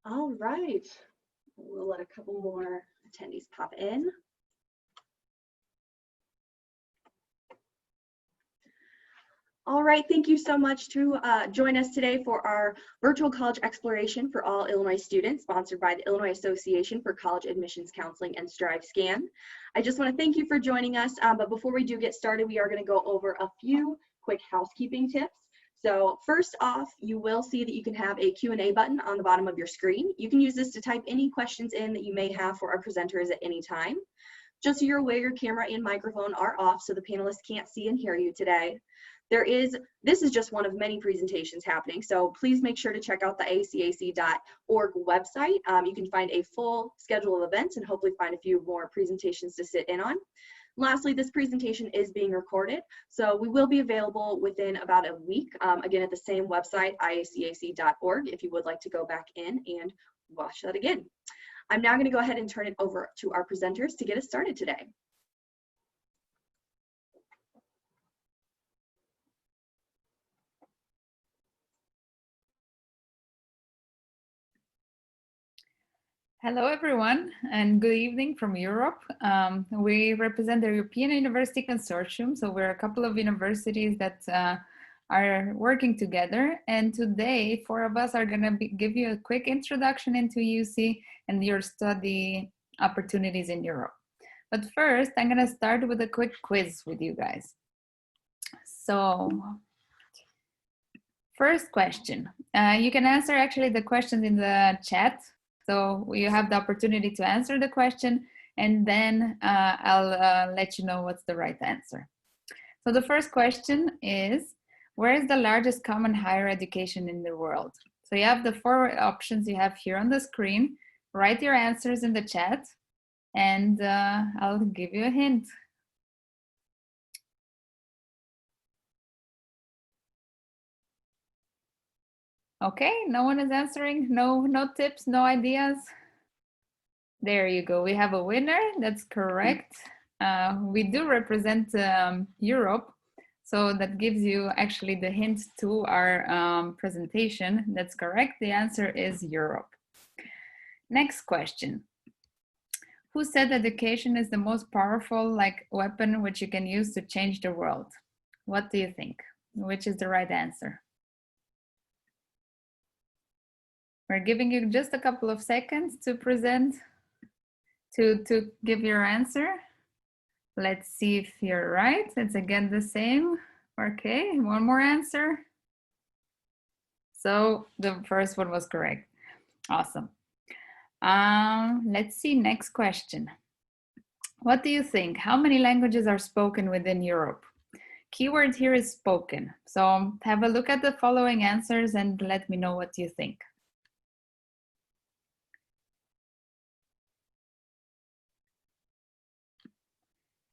All right, we'll let a couple more attendees pop in. All right, thank you so much to join us today for our virtual college exploration for all Illinois students, sponsored by the Illinois Association for College Admissions Counseling and Strive Scan. I just want to thank you for joining us, but before we do get started, we are going to go over a few quick housekeeping tips. So first off, you will see that you can have a Q&A button on the bottom of your screen. You can use this to type any questions in that you may have for our presenters at any time. Just so you're aware, your camera and microphone are off so the panelists can't see and hear you today. This is just one of many presentations happening, so please make sure to check out the iacac.org website. You can find a full schedule of events and hopefully find a few more presentations to sit in on. Lastly, this presentation is being recorded, so we will be available within about a week, again at the same website, iacac.org, if you would like to go back in and watch that again. I'm now going to go ahead and turn it over to our presenters to get us started today. Hello, everyone, and good evening from Europe. We represent the European University Consortium, so we're a couple of universities that are working together. And today, four of us are going to give you a quick introduction into UC and your study opportunities in Europe. But first, I'm going to start with a quick quiz with you guys. So, first question. You can answer actually the questions in the chat. So you have the opportunity to answer the question, and then I'll let you know what's the right answer. So the first question is, where is the largest common higher education in the world? So you have the four options you have here on the screen. Write your answers in the chat, and I'll give you a hint. Okay, no one is answering. No tips, no ideas. There you go. We have a winner. That's correct. We do represent Europe, so that gives you actually the hint to our presentation. That's correct. The answer is Europe. Next question. Who said education is the most powerful weapon which you can use to change the world? What do you think? Which is the right answer? We're giving you just a couple of seconds to present, to give your answer. Let's see if you're right. It's again the same. Okay, one more answer. So the first one was correct. Awesome. Let's see, next question. What do you think? How many languages are spoken within Europe? Keyword here is spoken. So have a look at the following answers and let me know what you think.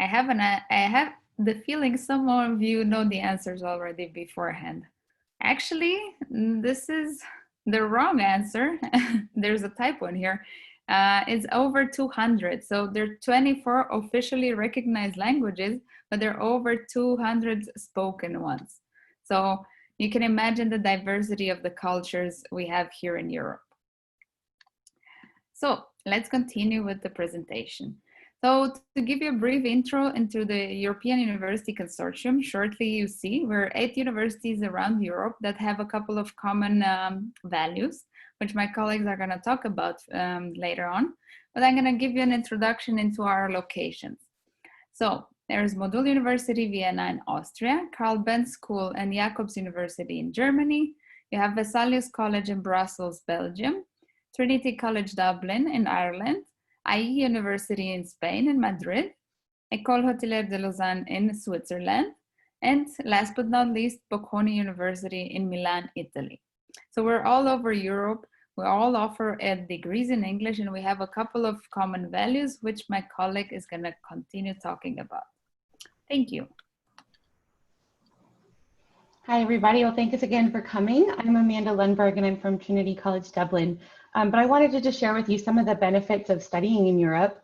I have the feeling some of you know the answers already beforehand. Actually, this is the wrong answer. There's a typo in here. It's over 200. So there are 24 officially recognized languages, but there are over 200 spoken ones. So you can imagine the diversity of the cultures we have here in Europe. So let's continue with the presentation. So to give you a brief intro into the European University Consortium, shortly you see we're 8 universities around Europe that have a couple of common values, which my colleagues are going to talk about later on. But I'm going to give you an introduction into our locations. So there's Modul University Vienna in Austria, Karl Benz School and Jacobs University in Germany. You have Visalus College in Brussels, Belgium, Trinity College Dublin in Ireland, IE University in Spain in Madrid, École Hôtelière de Lausanne in Switzerland, and last but not least, Bocconi University in Milan, Italy. So we're all over Europe. We all offer degrees in English, and we have a couple of common values, which my colleague is going to continue talking about. Thank you. Hi, everybody. Well, thanks again for coming. I'm Amanda Lundberg, and I'm from Trinity College Dublin. But I wanted to just share with you some of the benefits of studying in Europe.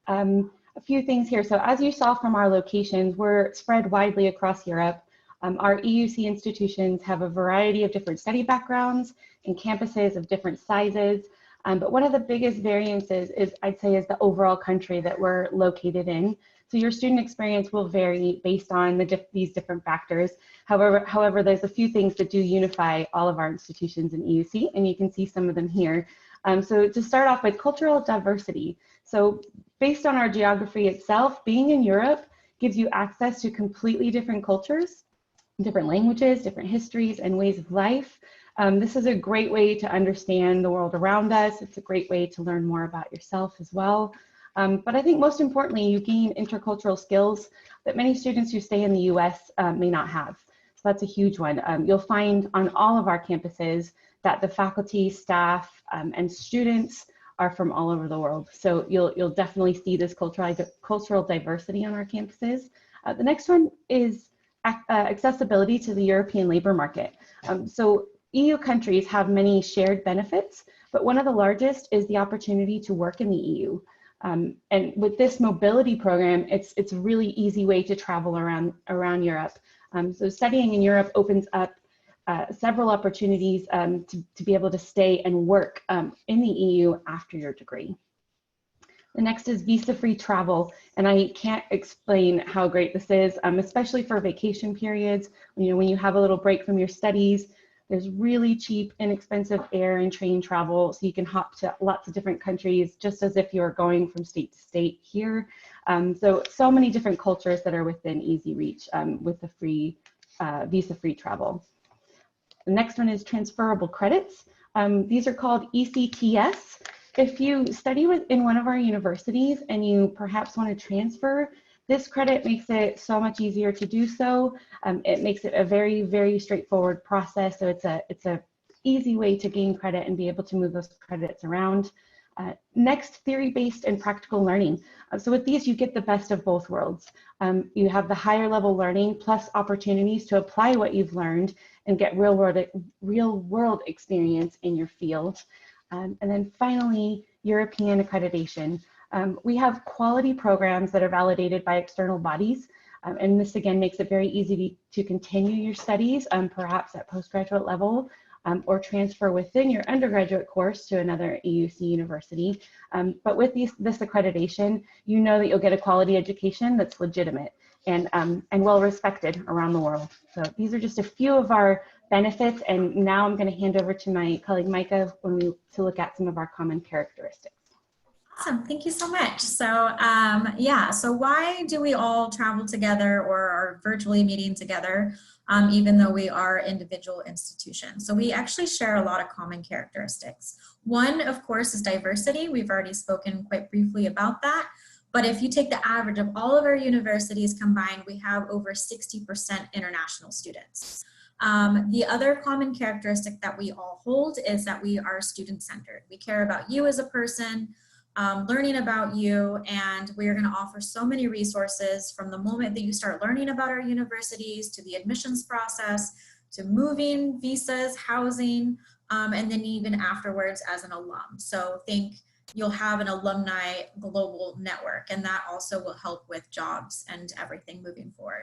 A few things here. So as you saw from our locations, we're spread widely across Europe. Our EUC institutions have a variety of different study backgrounds and campuses of different sizes. But one of the biggest variances is, I'd say, is the overall country that we're located in. So your student experience will vary based on these different factors. However, there's a few things that do unify all of our institutions in EUC, and you can see some of them here. So to start off with, cultural diversity. So based on our geography itself, being in Europe gives you access to completely different cultures, different languages, different histories, and ways of life. This is a great way to understand the world around us. It's a great way to learn more about yourself as well. But I think most importantly, you gain intercultural skills that many students who stay in the US may not have. So that's a huge one. You'll find on all of our campuses that the faculty, staff, and students are from all over the world. So you'll definitely see this cultural diversity on our campuses. The next one is accessibility to the European labor market. So EU countries have many shared benefits, but one of the largest is the opportunity to work in the EU. And with this mobility program, it's a really easy way to travel around Europe. So studying in Europe opens up several opportunities to be able to stay and work in the EU after your degree. The next is visa-free travel, and I can't explain how great this is, especially for vacation periods. When you have a little break from your studies, there's really cheap, inexpensive air and train travel, so you can hop to lots of different countries, just as if you were going from state to state here. So many different cultures that are within easy reach with the free visa-free travel. The next one is transferable credits. These are called ECTS. If you study in one of our universities and you perhaps want to transfer, this credit makes it so much easier to do so. It makes it a very, very straightforward process. So it's a easy way to gain credit and be able to move those credits around. Next, theory-based and practical learning. So with these, you get the best of both worlds. You have the higher level learning plus opportunities to apply what you've learned and get real world experience in your field. And then finally, European accreditation. We have quality programs that are validated by external bodies. And this again makes it very easy to continue your studies, perhaps at postgraduate level, or transfer within your undergraduate course to another EUC university. But with this accreditation, you know that you'll get a quality education that's legitimate and well respected around the world. So these are just a few of our benefits, and now I'm going to hand over to my colleague Micah to look at some of our common characteristics. Awesome, thank you so much. So yeah, so why do we all travel together or are virtually meeting together, even though we are individual institutions? So we actually share a lot of common characteristics. One, of course, is diversity. We've already spoken quite briefly about that. But if you take the average of all of our universities combined, we have over 60% international students. The other common characteristic that we all hold is that we are student-centered. We care about you as a person, learning about you, and we are going to offer so many resources from the moment that you start learning about our universities to the admissions process, to moving, visas, housing, and then even afterwards as an alum. So think you'll have an alumni global network, and that also will help with jobs and everything moving forward.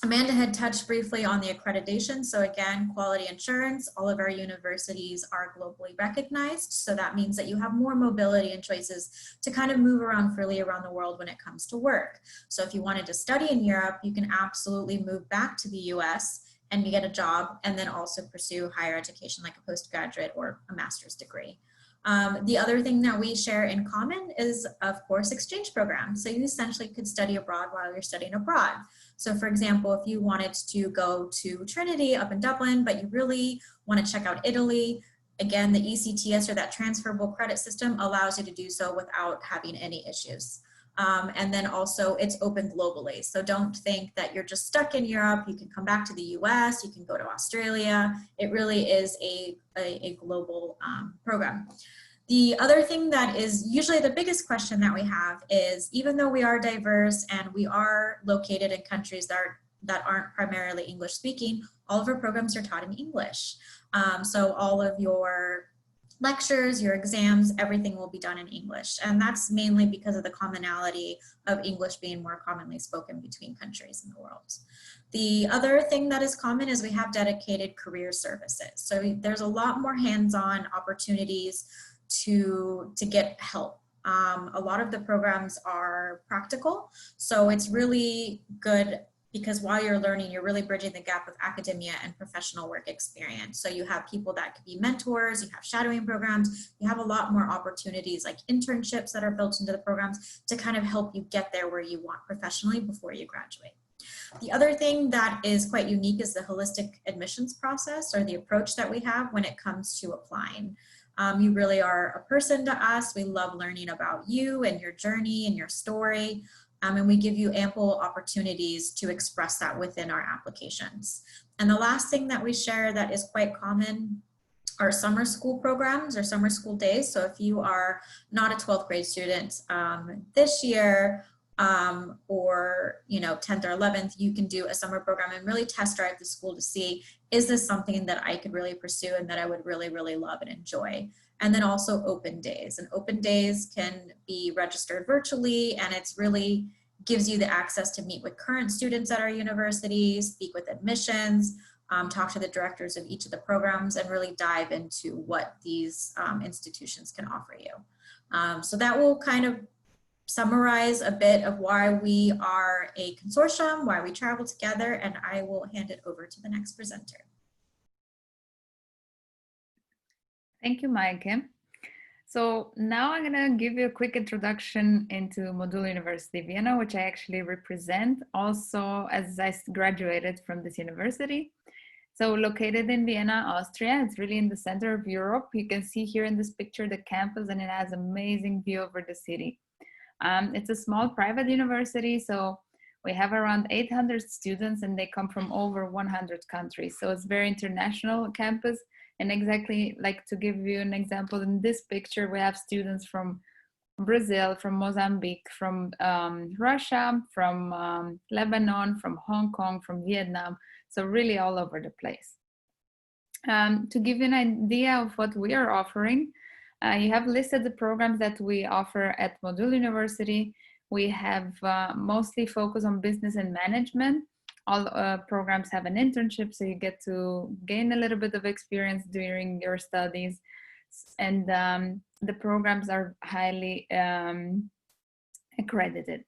Amanda had touched briefly on the accreditation. So again, quality assurance, all of our universities are globally recognized. So that means that you have more mobility and choices to kind of move around freely around the world when it comes to work. So if you wanted to study in Europe, you can absolutely move back to the US and get a job and then also pursue higher education like a postgraduate or a master's degree. The other thing that we share in common is, of course, exchange programs. So you essentially could study abroad while you're studying abroad. So for example, if you wanted to go to Trinity up in Dublin, but you really want to check out Italy, again, the ECTS or that transferable credit system allows you to do so without having any issues. And then also it's open globally. So don't think that you're just stuck in Europe. You can come back to the US, you can go to Australia. It really is a global program. The other thing that is usually the biggest question that we have is, even though we are diverse and we are located in countries that aren't primarily English speaking, all of our programs are taught in English. So all of your lectures, your exams, everything will be done in English. And that's mainly because of the commonality of English being more commonly spoken between countries in the world. The other thing that is common is we have dedicated career services. So there's a lot more hands-on opportunities to get help. A lot of the programs are practical, so it's really good because while you're learning, you're really bridging the gap of academia and professional work experience. So you have people that could be mentors, you have shadowing programs, you have a lot more opportunities like internships that are built into the programs to kind of help you get there where you want professionally before you graduate. The other thing that is quite unique is the holistic admissions process, or the approach that we have when it comes to applying. You really are a person to us. We love learning about you and your journey and your story. And we give you ample opportunities to express that within our applications. And the last thing that we share that is quite common are summer school programs or summer school days. So if you are not a 12th grade student this year, or 10th or 11th, you can do a summer program and really test drive the school to see, is this something that I could really pursue and that I would really, really love and enjoy? And then also open days. And open days can be registered virtually, and it's really gives you the access to meet with current students at our universities, speak with admissions, talk to the directors of each of the programs, and really dive into what these institutions can offer you. So that will kind of summarize a bit of why we are a consortium, why we travel together, and I will hand it over to the next presenter. Thank you, Maike. So now I'm going to give you a quick introduction into Modul University Vienna, which I actually represent also as I graduated from this university. So located in Vienna, Austria, it's really in the center of Europe. You can see here in this picture the campus, and it has amazing view over the city. It's a small private university, so we have around 800 students and they come from over 100 countries. So it's very international campus. And exactly like to give you an example, in this picture, we have students from Brazil, from Mozambique, from Russia, from Lebanon, from Hong Kong, from Vietnam. So really all over the place. To give you an idea of what we are offering, you have listed the programs that we offer at Modul University. We have mostly focus on business and management. All programs have an internship, so you get to gain a little bit of experience during your studies. And the programs are highly accredited.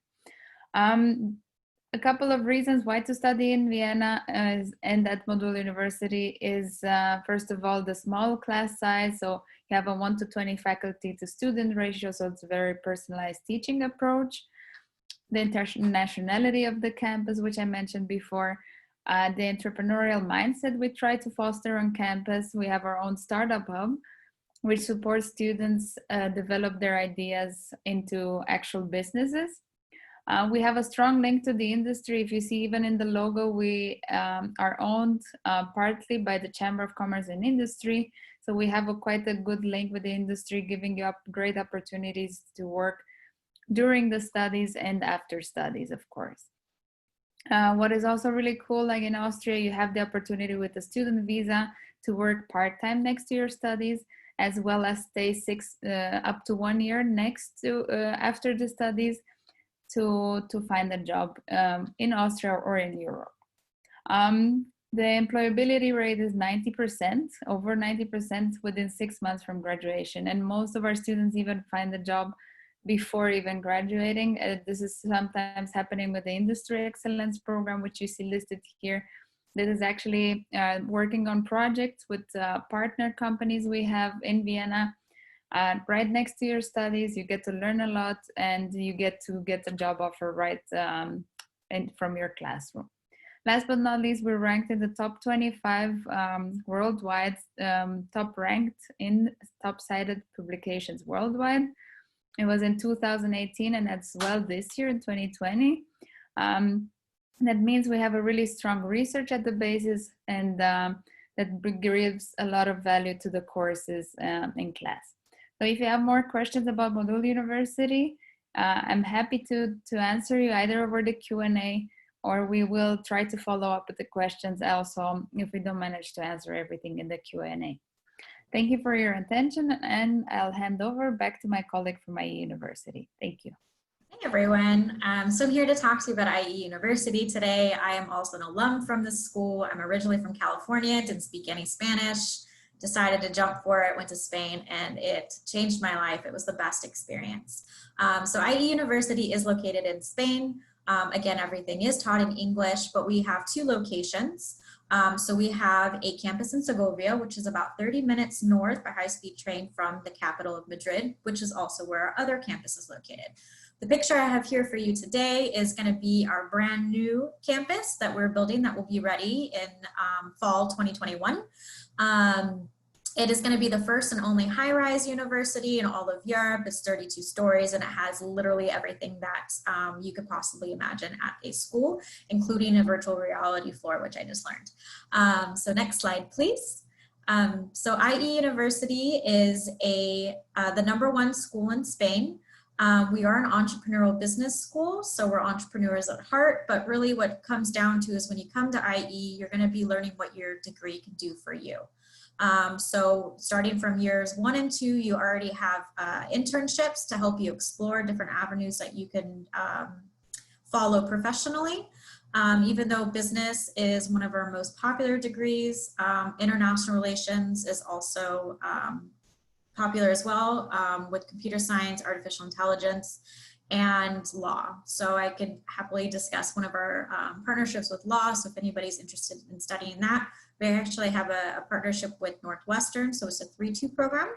A couple of reasons why to study in Vienna and at Modul University is, first of all, the small class size. So you have a 1 to 20 faculty to student ratio, so it's a very personalized teaching approach. The internationality of the campus, which I mentioned before, the entrepreneurial mindset we try to foster on campus. We have our own startup hub, which supports students develop their ideas into actual businesses. We have a strong link to the industry. If you see, even in the logo, we are owned partly by the Chamber of Commerce and Industry. So we have quite a good link with the industry, giving you great opportunities to work during the studies and after studies, of course. What is also really cool, like in Austria, you have the opportunity with a student visa to work part-time next to your studies, as well as stay up to 1 year next to after the studies to find a job in Austria or in Europe. The employability rate is 90%, over 90% within 6 months from graduation. And most of our students even find a job before even graduating. This is sometimes happening with the Industry Excellence Program, which you see listed here. This is actually working on projects with partner companies we have in Vienna. Right next to your studies, you get to learn a lot, and you get to get a job offer right from your classroom. Last but not least, we're ranked in the top 25 worldwide, top ranked in top-cited publications worldwide. It was in 2018 and as well this year in 2020. That means we have a really strong research at the basis, and that gives a lot of value to the courses in class. So if you have more questions about Modul University, I'm happy to answer you either over the Q&A, or we will try to follow up with the questions also if we don't manage to answer everything in the Q&A. Thank you for your attention, and I'll hand over back to my colleague from IE University. Thank you. Hey everyone, so I'm here to talk to you about IE University today. I am also an alum from this school. I'm originally from California, didn't speak any Spanish, decided to jump for it, went to Spain, and it changed my life. It was the best experience. So IE University is located in Spain. Again, everything is taught in English, but we have 2 locations. So we have a campus in Segovia, which is about 30 minutes north by high-speed train from the capital of Madrid, which is also where our other campus is located. The picture I have here for you today is going to be our brand new campus that we're building that will be ready in fall 2021. It is going to be the first and only high-rise university in all of Europe. It's 32 stories and it has literally everything that you could possibly imagine at a school, including a virtual reality floor, which I just learned. So next slide, please. So IE University is the #1 school in Spain. We are an entrepreneurial business school, so we're entrepreneurs at heart, but really what it comes down to is when you come to IE, you're going to be learning what your degree can do for you. So starting from years 1 and 2, you already have internships to help you explore different avenues that you can follow professionally. Even though business is one of our most popular degrees, international relations is also popular as well, with computer science, artificial intelligence, and law. So I could happily discuss one of our partnerships with law. So if anybody's interested in studying that, we actually have a partnership with Northwestern. So it's a 3-2 program.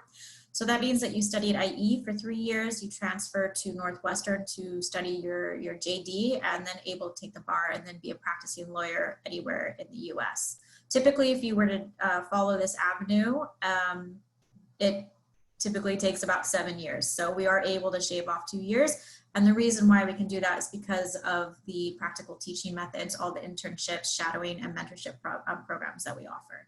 So that means that you study at IE for 3 years, you transfer to Northwestern to study your JD, and then able to take the bar and then be a practicing lawyer anywhere in the US. Typically, if you were to follow this avenue, it typically takes about 7 years. So we are able to shave off 2 years. And the reason why we can do that is because of the practical teaching methods, all the internships, shadowing, and mentorship programs that we offer.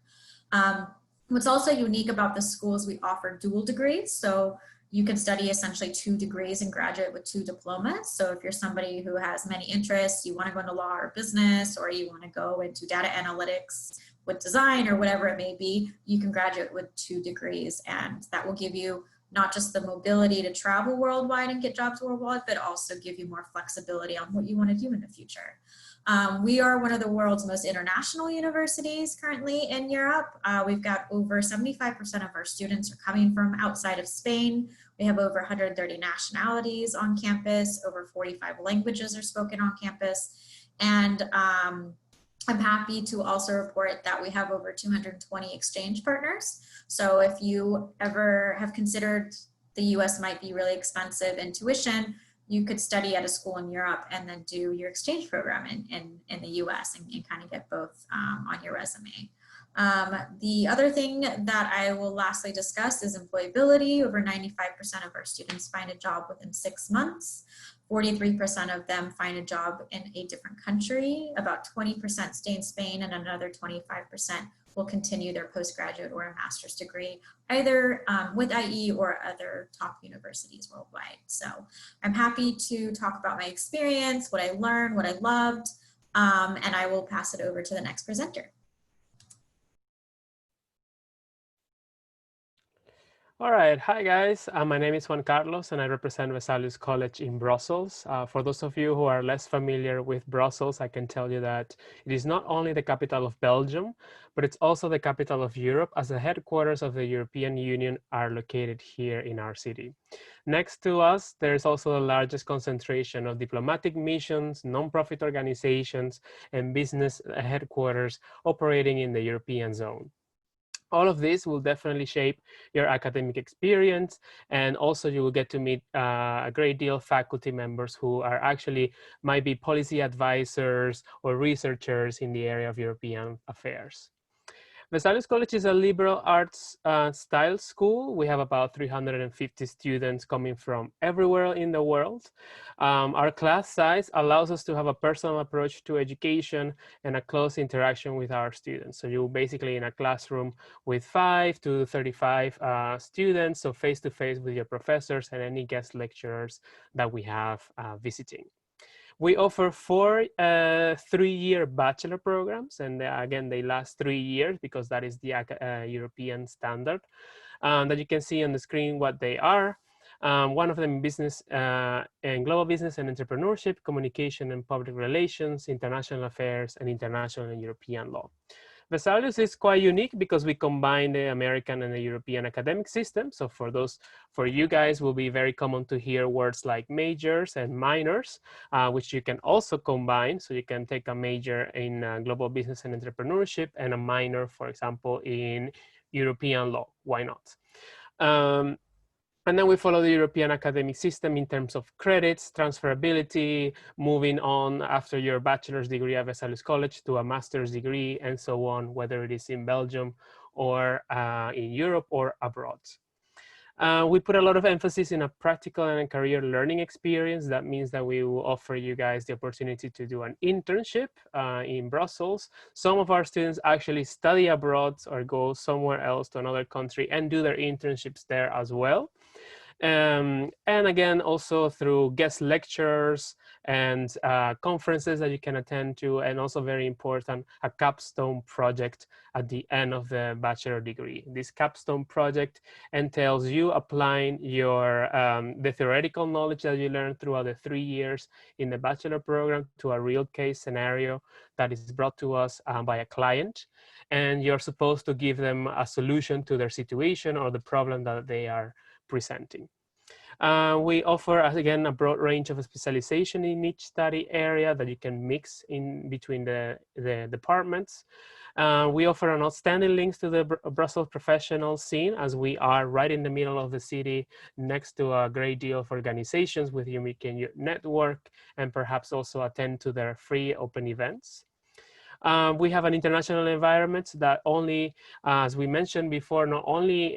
What's also unique about the school is we offer dual degrees. So you can study essentially 2 degrees and graduate with 2 diplomas. So if you're somebody who has many interests, you want to go into law or business, or you want to go into data analytics with design or whatever it may be, you can graduate with 2 degrees, and that will give you not just the mobility to travel worldwide and get jobs worldwide, but also give you more flexibility on what you want to do in the future. We are one of the world's most international universities currently in Europe. We've got over 75% of our students are coming from outside of Spain. We have over 130 nationalities on campus, over 45 languages are spoken on campus. And I'm happy to also report that we have over 220 exchange partners. So if you ever have considered the US might be really expensive in tuition, you could study at a school in Europe and then do your exchange program in the US and kind of get both on your resume. The other thing that I will lastly discuss is employability. Over 95% of our students find a job within 6 months. 43% of them find a job in a different country. About 20% stay in Spain, and another 25% will continue their postgraduate or a master's degree, either with IE or other top universities worldwide. So I'm happy to talk about my experience, what I learned, what I loved, and I will pass it over to the next presenter. All right, hi guys. My name is Juan Carlos and I represent Visalus College in Brussels. For those of you who are less familiar with Brussels, I can tell you that it is not only the capital of Belgium, but it's also the capital of Europe, as the headquarters of the European Union are located here in our city. Next to us, there's also the largest concentration of diplomatic missions, non-profit organizations, and business headquarters operating in the European zone. All of this will definitely shape your academic experience, and also you will get to meet a great deal of faculty members who are actually might be policy advisors or researchers in the area of European affairs. Visalus College is a liberal arts style school. We have about 350 students coming from everywhere in the world. Our class size allows us to have a personal approach to education and a close interaction with our students. So you're basically in a classroom with 5 to 35 students, so face-to-face with your professors and any guest lecturers that we have visiting. We offer 4 3-year bachelor programs, and again, they last 3 years because that is the European standard. That you can see on the screen what they are. One of them business and global business and entrepreneurship, communication and public relations, international affairs, and international and European law. Visalus is quite unique because we combine the American and the European academic system. So for you guys, will be very common to hear words like majors and minors, which you can also combine. So you can take a major in global business and entrepreneurship and a minor, for example, in European law. Why not? And then we follow the European academic system in terms of credits, transferability, moving on after your bachelor's degree at Visalus College to a master's degree, and so on, whether it is in Belgium or in Europe or abroad. We put a lot of emphasis in a practical and a career learning experience. That means that we will offer you guys the opportunity to do an internship in Brussels. Some of our students actually study abroad or go somewhere else to another country and do their internships there as well. And again, also through guest lectures and conferences that you can attend to, and also very important, a capstone project at the end of the bachelor degree. This capstone project entails you applying your the theoretical knowledge that you learned throughout the 3 years in the bachelor program to a real case scenario that is brought to us by a client, and you're supposed to give them a solution to their situation or the problem that they are presenting. We offer, again, a broad range of specialization in each study area that you can mix in between the departments. We offer an outstanding links to the Brussels professional scene, as we are right in the middle of the city next to a great deal of organizations with whom you can network and perhaps also attend to their free open events. We have an international environment that only, as we mentioned before, not only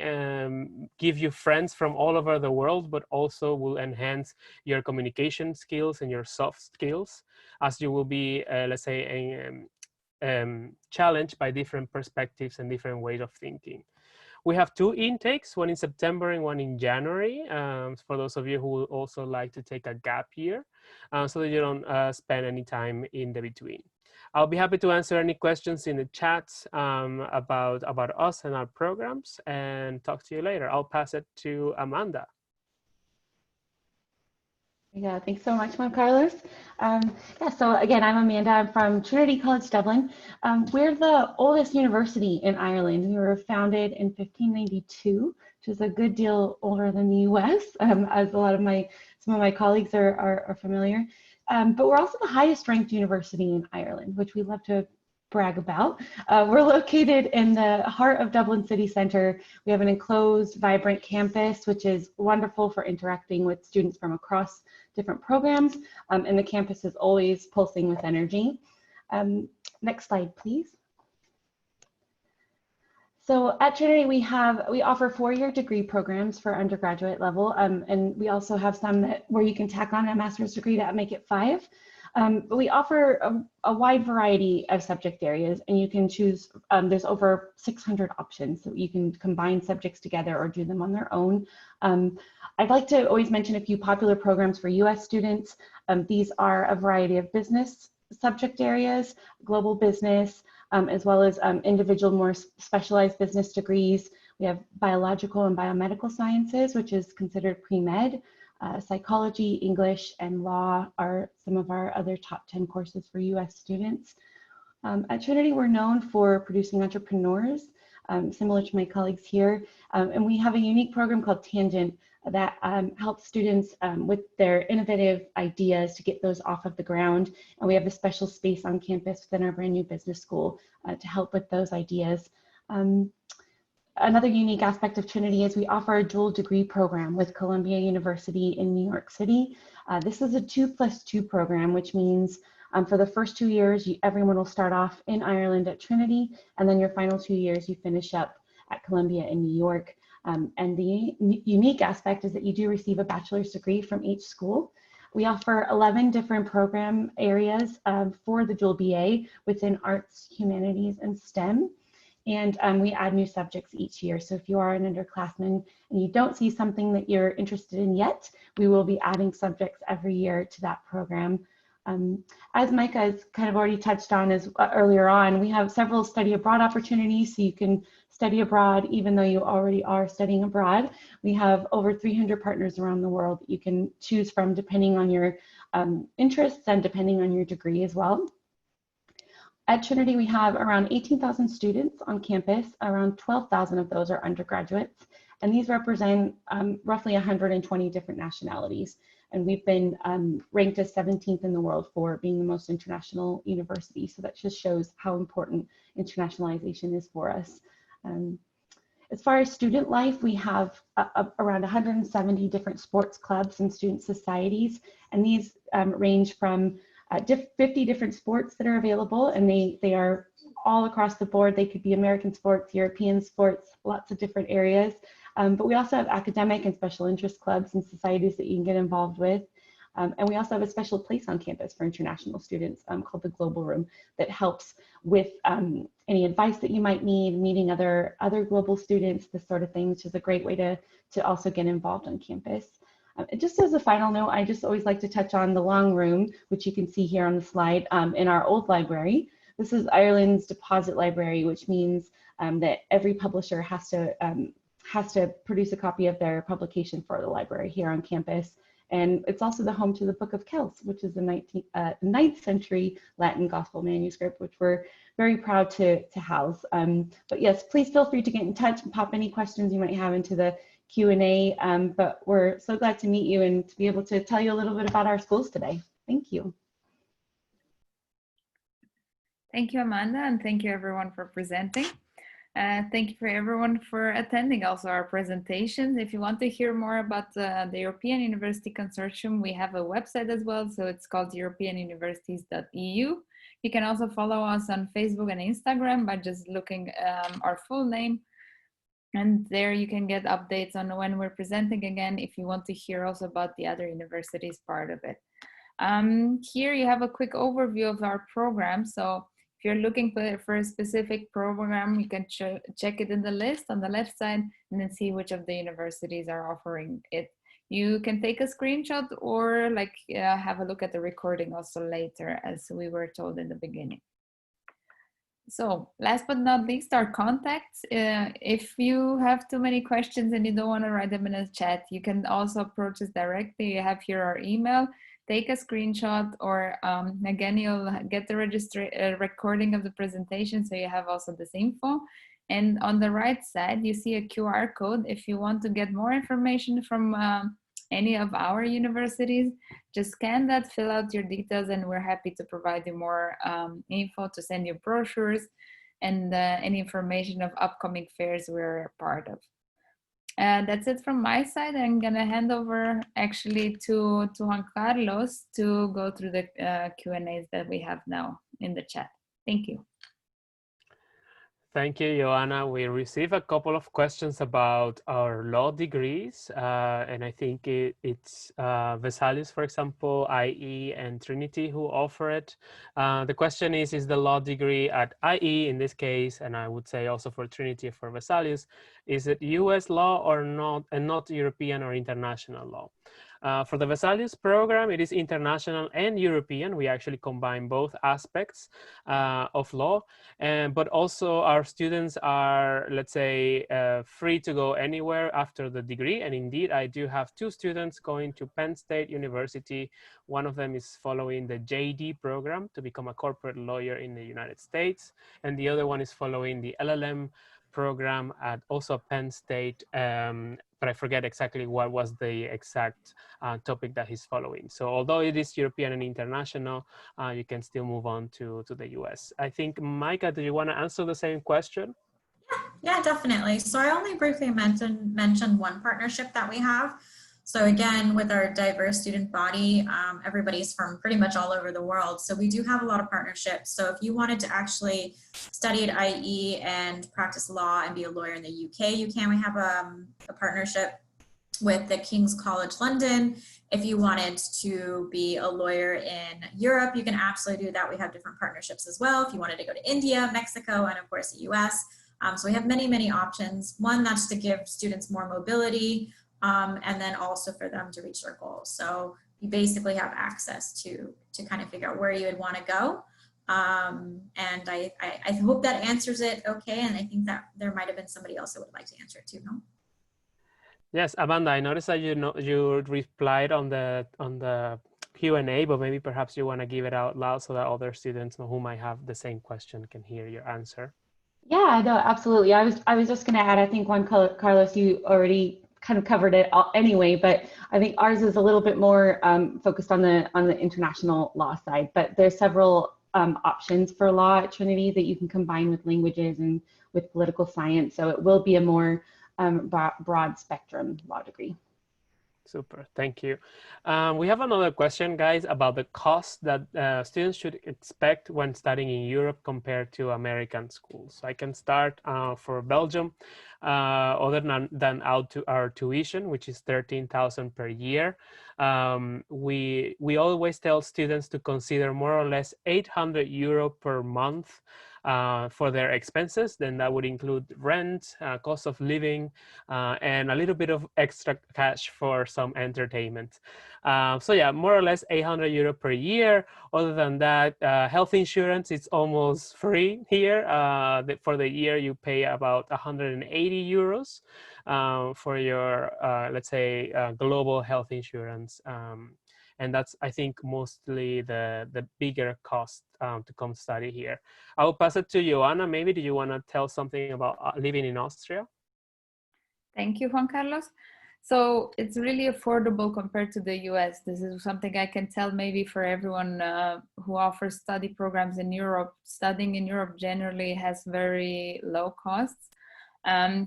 give you friends from all over the world, but also will enhance your communication skills and your soft skills, as you will be, let's say, challenged by different perspectives and different ways of thinking. We have 2 intakes, one in September and one in January, for those of you who would also like to take a gap year, so that you don't spend any time in the between. I'll be happy to answer any questions in the chat about us and our programs, and talk to you later. I'll pass it to Amanda. Yeah, thanks so much, Juan Carlos. Yeah, so again, I'm Amanda. I'm from Trinity College Dublin. We're the oldest university in Ireland. We were founded in 1592, which is a good deal older than the US, as a lot of some of my colleagues are familiar. But we're also the highest ranked university in Ireland, which we love to brag about. We're located in the heart of Dublin city centre. We have an enclosed, vibrant campus, which is wonderful for interacting with students from across different programs. And the campus is always pulsing with energy. Next slide, please. So at Trinity, we offer 4-year degree programs for undergraduate level, and we also have some where you can tack on a master's degree to make it 5. But we offer a wide variety of subject areas, and you can choose, there's over 600 options, so you can combine subjects together or do them on their own. I'd like to always mention a few popular programs for US students. These are a variety of business subject areas, global business, as well as individual, more specialized business degrees. We have biological and biomedical sciences, which is considered pre-med. Psychology, English, and law are some of our other top 10 courses for US students. At Trinity, we're known for producing entrepreneurs, similar to my colleagues here. And we have a unique program called Tangent that helps students with their innovative ideas to get those off of the ground. And we have a special space on campus within our brand new business school to help with those ideas. Another unique aspect of Trinity is we offer a dual degree program with Columbia University in New York City. This is a 2+2 program, which means for the first 2 years, everyone will start off in Ireland at Trinity, and then your final 2 years, you finish up at Columbia in New York. And the unique aspect is that you do receive a bachelor's degree from each school. We offer 11 different program areas for the dual BA within arts, humanities, and STEM. And we add new subjects each year. So if you are an underclassman and you don't see something that you're interested in yet, we will be adding subjects every year to that program. As Micah has kind of already touched on earlier on, we have several study abroad opportunities, so you can study abroad even though you already are studying abroad. We have over 300 partners around the world that you can choose from depending on your interests and depending on your degree as well. At Trinity, we have around 18,000 students on campus. Around 12,000 of those are undergraduates, and these represent roughly 120 different nationalities. And we've been ranked as 17th in the world for being the most international university. So that just shows how important internationalization is for us. As far as student life, we have around 170 different sports clubs and student societies. And these range from 50 different sports that are available, and they are all across the board. They could be American sports, European sports, lots of different areas. But we also have academic and special interest clubs and societies that you can get involved with. And we also have a special place on campus for international students called the Global Room that helps with any advice that you might need, meeting other global students, this sort of thing, which is a great way to also get involved on campus. Just as a final note, I just always like to touch on the long room, which you can see here on the slide in our old library. This is Ireland's deposit library, which means that every publisher has to produce a copy of their publication for the library here on campus. And it's also the home to the Book of Kells, which is the 9th century Latin gospel manuscript, which we're very proud to house. But yes, please feel free to get in touch and pop any questions you might have into the Q&A. But we're so glad to meet you and to be able to tell you a little bit about our schools today. Thank you. Thank you, Amanda, and thank you everyone for presenting. Thank you for everyone for attending also our presentations. If you want to hear more about the European University Consortium, we have a website as well. So it's called europeanuniversities.eu. You can also follow us on Facebook and Instagram by just looking our full name. And there you can get updates on when we're presenting again, if you want to hear also about the other universities part of it. Here you have a quick overview of our program. So if you're looking for a specific program, you can check it in the list on the left side and then see which of the universities are offering it. You can take a screenshot or have a look at the recording also later, as we were told in the beginning. So last but not least, our contacts. If you have too many questions and you don't want to write them in a chat, you can also approach us directly. You have here our email. Take a screenshot, or again, you'll get the recording of the presentation, so you have also this info. And on the right side, you see a QR code. If you want to get more information from any of our universities, just scan that, fill out your details, and we're happy to provide you more info, to send you brochures and any information of upcoming fairs we're a part of. That's it from my side. I'm gonna hand over actually to Juan Carlos to go through the Q&As that we have now in the chat. Thank you. Thank you, Joanna. We received a couple of questions about our law degrees, and I think it's Visalus, for example, IE and Trinity who offer it. The question is the law degree at IE in this case, and I would say also for Trinity, for Visalus, is it US law or not, and not European or international law? For the Visalus program, it is international and European. We actually combine both aspects of law, but also our students are, let's say, free to go anywhere after the degree. And indeed, I do have 2 students going to Penn State University. One of them is following the JD program to become a corporate lawyer in the United States, and the other one is following the LLM program at also Penn State, but I forget exactly what was the exact topic that he's following. So although it is European and international, you can still move on to the US. I think, Micah, do you want to answer the same question? Yeah, definitely. So I only briefly mentioned one partnership that we have. So again, with our diverse student body, everybody's from pretty much all over the world. So we do have a lot of partnerships. So if you wanted to actually study at IE and practice law and be a lawyer in the UK, you can. We have a partnership with the King's College London. If you wanted to be a lawyer in Europe, you can absolutely do that. We have different partnerships as well. If you wanted to go to India, Mexico, and of course the US. So we have many, many options. One, that's to give students more mobility, and then also for them to reach their goals. So you basically have access to kind of figure out where you would want to go. And I hope that answers it okay. And I think that there might have been somebody else that would like to answer it too, no? Yes, Amanda, I noticed that you replied on the Q&A, but maybe perhaps you want to give it out loud so that other students who might have the same question can hear your answer. Yeah, no, absolutely. I was just going to add, I think Juan Carlos, you already kind of covered it anyway, but I think ours is a little bit more focused on the international law side, but there's several options for law at Trinity that you can combine with languages and with political science. So it will be a more broad spectrum law degree. Super, thank you. We have another question, guys, about the cost that students should expect when studying in Europe compared to American schools. So I can start for Belgium. Other than our tuition, which is 13,000 per year, we always tell students to consider more or less 800 euro per month for their expenses. Then that would include rent, cost of living, and a little bit of extra cash for some entertainment. So yeah, more or less 800 euro per year. Other than that, health insurance, it's almost free here. For the year, you pay about 180 euros for your, let's say, global health insurance. And that's, I think, mostly the bigger cost to come study here. I will pass it to Joanna. Maybe do you want to tell something about living in Austria? Thank you, Juan Carlos. So it's really affordable compared to the US. This is something I can tell maybe for everyone who offers study programs in Europe. Studying in Europe generally has very low costs.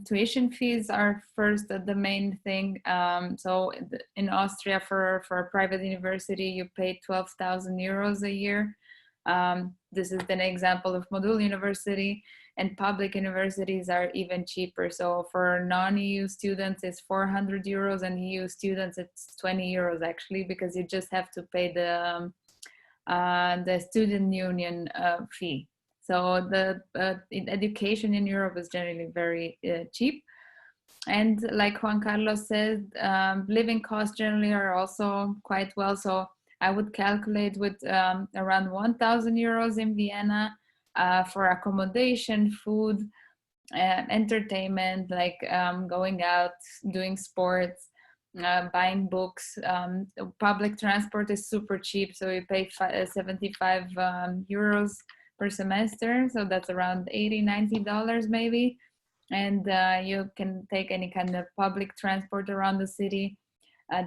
Tuition fees are first the main thing. So in Austria for a private university, you pay 12,000 euros a year. This is an example of module university, and public universities are even cheaper. So for non-EU students, it's 400 euros, and EU students, it's 20 euros actually, because you just have to pay the student union fee. So the education in Europe is generally very cheap. And like Juan Carlos said, living costs generally are also quite well. So I would calculate with around 1,000 euros in Vienna for accommodation, food, entertainment, like going out, doing sports, buying books. Public transport is super cheap. So you pay 75 euros per semester, so that's around $80–90 maybe, and you can take any kind of public transport around the city.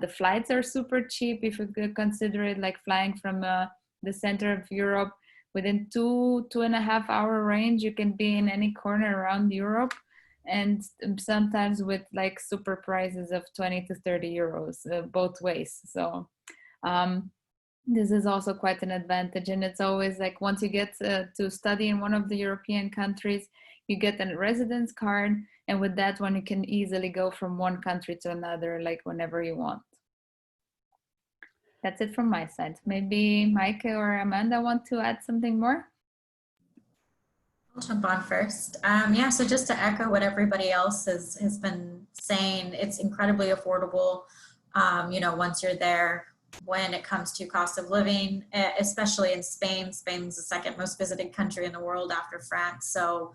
The flights are super cheap if you consider it like flying from the center of Europe. Within 2.5 hour range, you can be in any corner around Europe, and sometimes with like super prices of 20 to 30 euros both ways. So this is also quite an advantage, and it's always like once you get to study in one of the European countries, you get a residence card, and with that one you can easily go from one country to another, like whenever you want. That's it from my side. Maybe Mike or Amanda want to add something more? I'll jump on first. Yeah, so just to echo what everybody else has been saying, it's incredibly affordable, you know, once you're there. When it comes to cost of living, especially in Spain. Spain's the second most visited country in the world after France. So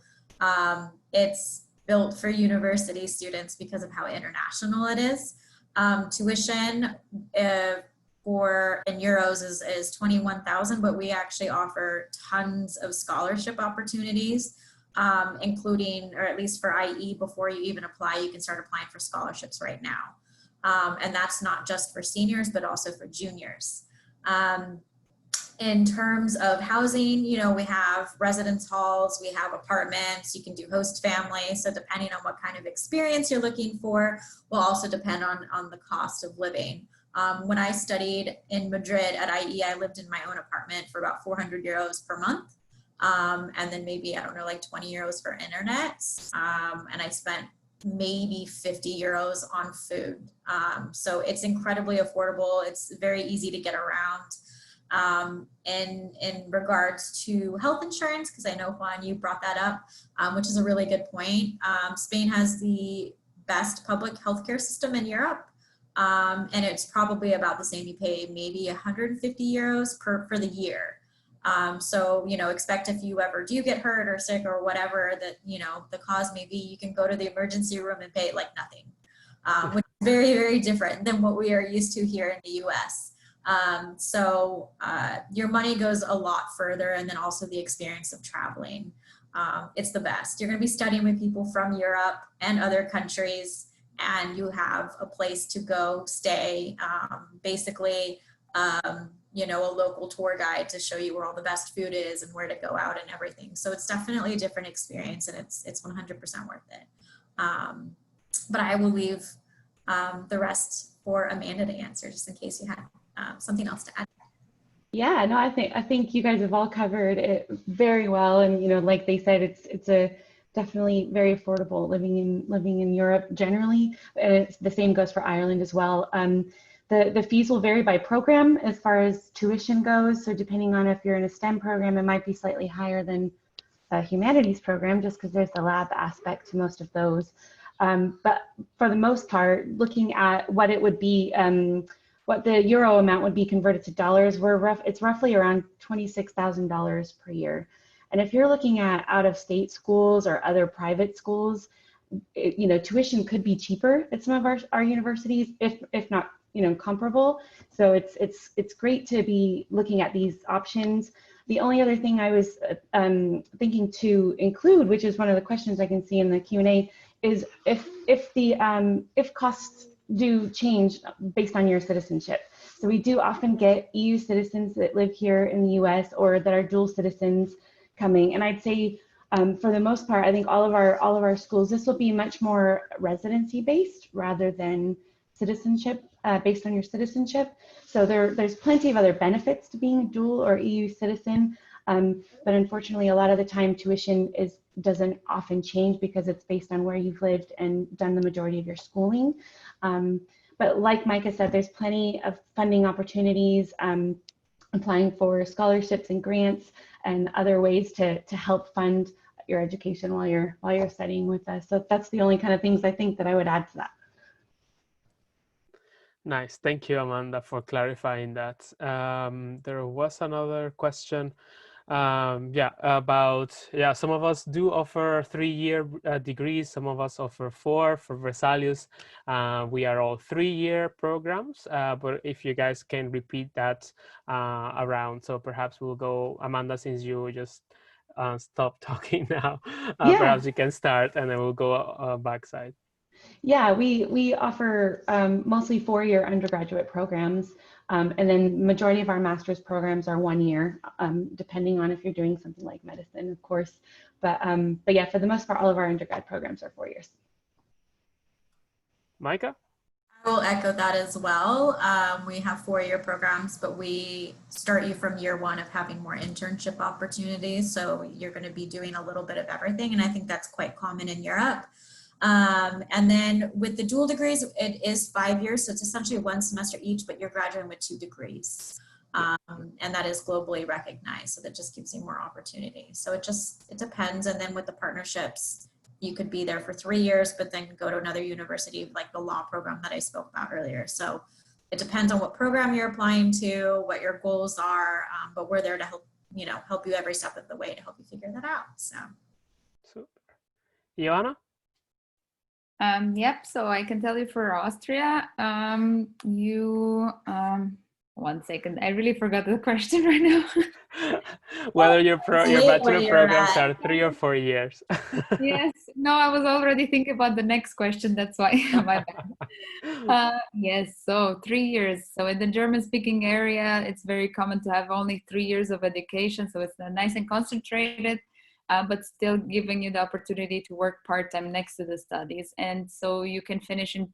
it's built for university students because of how international it is. Tuition in euros is 21,000, but we actually offer tons of scholarship opportunities, including, or at least for IE, before you even apply, you can start applying for scholarships right now. And that's not just for seniors, but also for juniors. In terms of housing, you know, we have residence halls, we have apartments, you can do host family. So depending on what kind of experience you're looking for will also depend on the cost of living. When I studied in Madrid at IE, I lived in my own apartment for about 400 euros per month. And then maybe, I don't know, like 20 euros for internet. And I spent maybe 50 euros on food. So it's incredibly affordable. It's very easy to get around. In regards to health insurance, because I know, Juan, you brought that up, which is a really good point. Spain has the best public healthcare system in Europe. and it's probably about the same. You pay maybe 150 euros for the year. So, you know, expect if you ever do get hurt or sick or whatever that, you know, the cause may be, you can go to the emergency room and pay like nothing, which is very, very different than what we are used to here in the US. So your money goes a lot further, and then also the experience of traveling. It's the best. You're going to be studying with people from Europe and other countries, and you have a place to go stay, basically, you know, a local tour guide to show you where all the best food is and where to go out and everything. So it's definitely a different experience, and it's 100% worth it. But I will leave the rest for Amanda to answer, just in case you had something else to add. Yeah, no, I think you guys have all covered it very well, and you know, like they said, it's a definitely very affordable living in Europe generally, and the same goes for Ireland as well. The fees will vary by program as far as tuition goes. So depending on if you're in a STEM program, it might be slightly higher than a humanities program, just because there's the lab aspect to most of those. But for the most part, looking at what it would be, what the euro amount would be converted to dollars, it's roughly around $26,000 per year. And if you're looking at out-of-state schools or other private schools, you know, tuition could be cheaper at some of our universities, if not, you know, comparable. So it's great to be looking at these options. The only other thing I was thinking to include, which is one of the questions I can see in the Q&A, is if costs do change based on your citizenship. So we do often get EU citizens that live here in the US or that are dual citizens coming, and I'd say for the most part, I think all of our schools, this will be much more residency based rather than citizenship, based on your citizenship. So there's plenty of other benefits to being a dual or EU citizen, but unfortunately a lot of the time tuition doesn't often change because it's based on where you've lived and done the majority of your schooling. But like Micah said, there's plenty of funding opportunities, applying for scholarships and grants and other ways to help fund your education while you're studying with us. So that's the only kind of things I think that I would add to that. Nice. Thank you, Amanda, for clarifying that. There was another question. Some of us do offer 3-year degrees. Some of us offer 4 for Visalus. We are all 3-year programs, but if you guys can repeat that around, so perhaps we'll go, Amanda, since you just stop talking now, Yeah. Perhaps you can start and then we'll go backside. Yeah, we offer mostly 4-year undergraduate programs, and then majority of our master's programs are 1 year, depending on if you're doing something like medicine, of course. But yeah, for the most part, all of our undergrad programs are 4 years. Micah? I will echo that as well. We have 4-year programs, but we start you from year 1 of having more internship opportunities. So you're going to be doing a little bit of everything, and I think that's quite common in Europe. And then with the dual degrees, it is 5 years. So it's essentially 1 semester each, but you're graduating with 2 degrees. And that is globally recognized. So that just gives you more opportunity. So it depends. And then with the partnerships, you could be there for 3 years, but then go to another university, like the law program that I spoke about earlier. So it depends on what program you're applying to, what your goals are, but we're there to help you every step of the way to help you figure that out. So. Super. Ioana? Yep, so I can tell you for Austria, one second, I really forgot the question right now. Whether your bachelor programs are 3 or 4 years. Yes, no, I was already thinking about the next question, that's why. My bad. Yes, so 3 years. So in the German-speaking area, it's very common to have only 3 years of education, so it's nice and concentrated. But still giving you the opportunity to work part-time next to the studies. And so you can finish in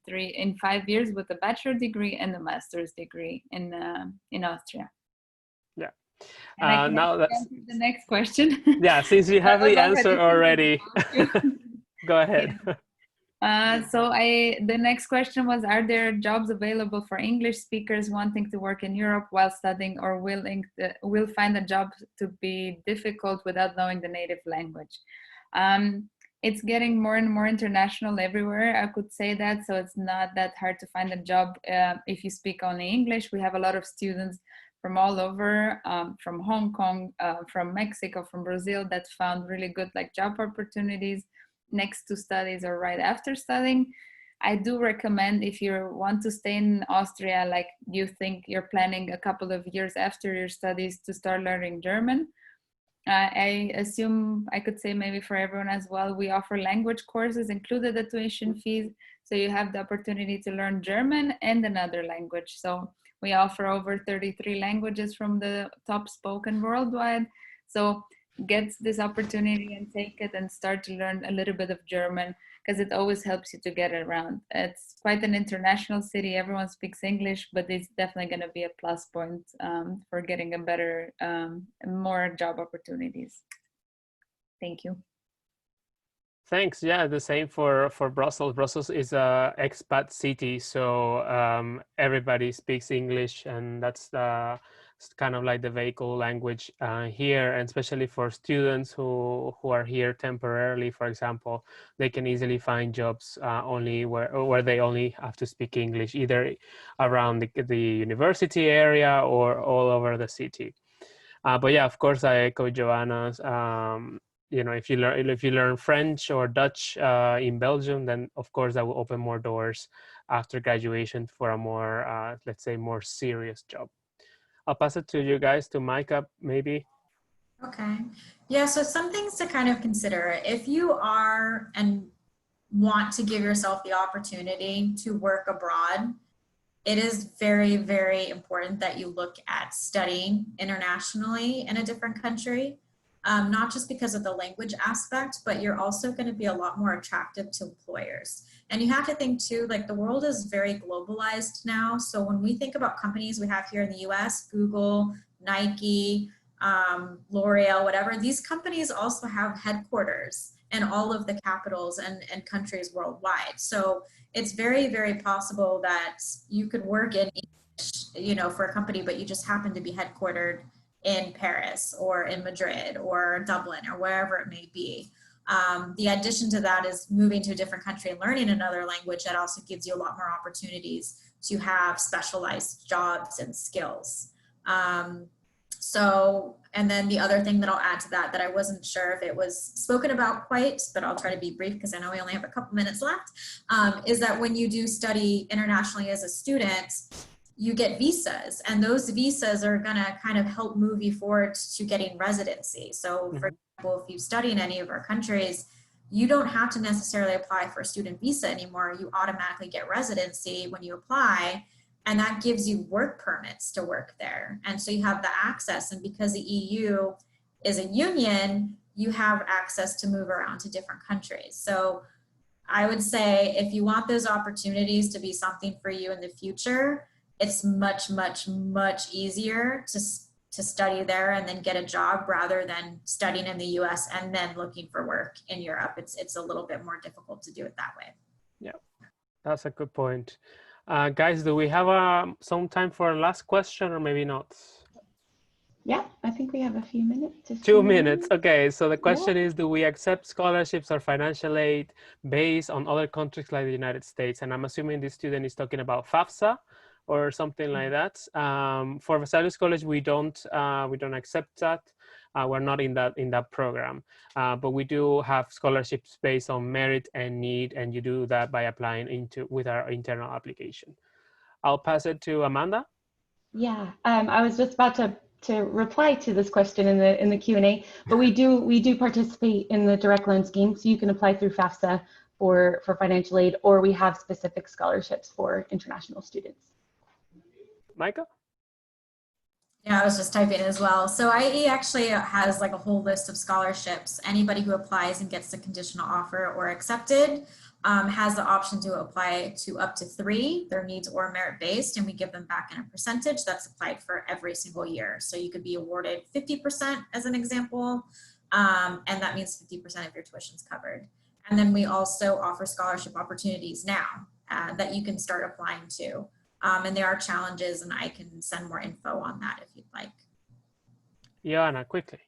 5 years with a bachelor degree and a master's degree in Austria. Yeah. Now that's the next question. Yeah, since you have the answer already, go ahead. Yeah. The next question was, are there jobs available for English speakers wanting to work in Europe while studying, or will find a job to be difficult without knowing the native language? it's getting more and more international everywhere. I could say that. So it's not that hard to find a job if you speak only English. We have a lot of students from all over, from Hong Kong, from Mexico, from Brazil, that found really good like job opportunities next to studies or right after studying. I do recommend, if you want to stay in Austria, like you think you're planning a couple of years after your studies to start learning German. I assume I could say maybe for everyone as well, we offer language courses, included the tuition fees. So you have the opportunity to learn German and another language. So we offer over 33 languages from the top spoken worldwide. So get this opportunity and take it and start to learn a little bit of German, because it always helps you to get around. It's quite an international city. Everyone speaks English, but it's definitely going to be a plus point for getting a better, more job opportunities. Thank you. Thanks. Yeah, the same for Brussels. Brussels is a expat city, so everybody speaks English, and that's kind of like the vehicle language here, and especially for students who are here temporarily, for example, they can easily find jobs only where they only have to speak English, either around the university area or all over the city. But yeah, of course, I echo Joanna's. You know, if you learn French or Dutch in Belgium, then of course that will open more doors after graduation for a more, let's say, more serious job. I'll pass it to you guys, to Micah, maybe. Okay. Yeah, so some things to kind of consider. If you are and want to give yourself the opportunity to work abroad, it is very, very important that you look at studying internationally in a different country. Not just because of the language aspect, but you're also going to be a lot more attractive to employers. And you have to think too, like the world is very globalized now. So when we think about companies we have here in the US, Google, Nike, L'Oreal, whatever, these companies also have headquarters in all of the capitals and countries worldwide. So it's very, very possible that you could work in English, you know, for a company, but you just happen to be headquartered in Paris or in Madrid or Dublin or wherever it may be. The addition to that is moving to a different country and learning another language. That also gives you a lot more opportunities to have specialized jobs and skills. And then the other thing that I'll add to that I wasn't sure if it was spoken about quite, but I'll try to be brief because I know we only have a couple minutes left, is that when you do study internationally as a student, you get visas, and those visas are gonna kind of help move you forward to getting residency. So for example, if you study in any of our countries, you don't have to necessarily apply for a student visa anymore. You automatically get residency when you apply, and that gives you work permits to work there. And so you have the access, and because the EU is a union, you have access to move around to different countries. So I would say if you want those opportunities to be something for you in the future, it's much, much, much easier to study there and then get a job rather than studying in the US and then looking for work in Europe. It's a little bit more difficult to do it that way. Yeah, that's a good point. Guys, do we have some time for a last question, or maybe not? Yeah, I think we have a few minutes. 2 minutes. Okay, so the question is, do we accept scholarships or financial aid based on other countries like the United States? And I'm assuming this student is talking about FAFSA or something like that. For Visalus College, we don't accept that. We're not in that program, but we do have scholarships based on merit and need, and you do that by applying with our internal application. I'll pass it to Amanda. Yeah, I was just about to reply to this question in the Q&A, but we do participate in the direct loan scheme, so you can apply through FAFSA for financial aid, or we have specific scholarships for international students. Micah? Yeah, I was just typing as well. So IE actually has like a whole list of scholarships. Anybody who applies and gets the conditional offer or accepted has the option to apply to up to 3. Their needs or merit based, and we give them back in a percentage that's applied for every single year. So you could be awarded 50% as an example, and that means 50% of your tuition's covered. And then we also offer scholarship opportunities now that you can start applying to. And there are challenges, and I can send more info on that if you'd like. Joanna, quickly.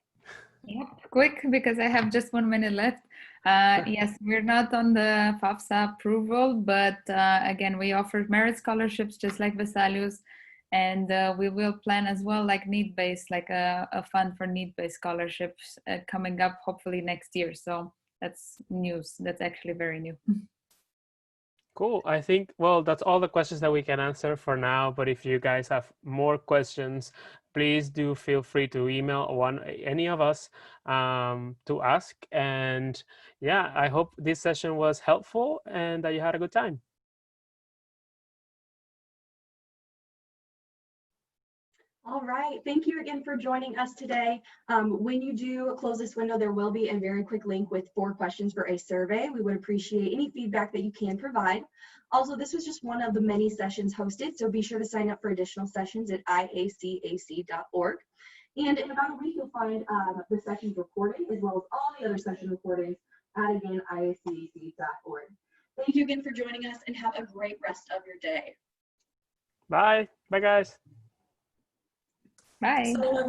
Yep, quick, because I have just 1 minute left. Yes, we're not on the FAFSA approval, but again, we offer merit scholarships just like Visalus, and we will plan as well like need-based, like a fund for need-based scholarships coming up hopefully next year. So that's news. That's actually very new. Cool. I think, well, that's all the questions that we can answer for now. But if you guys have more questions, please do feel free to email any of us to ask. And yeah, I hope this session was helpful and that you had a good time. All right, thank you again for joining us today. When you do close this window, there will be a very quick link with 4 questions for a survey. We would appreciate any feedback that you can provide. Also, this was just one of the many sessions hosted, so be sure to sign up for additional sessions at iacac.org. And in about a week, you'll find the sessions recorded, as well as all the other session recordings at, again, iacac.org. Thank you again for joining us, and have a great rest of your day. Bye. Bye, guys. Bye. So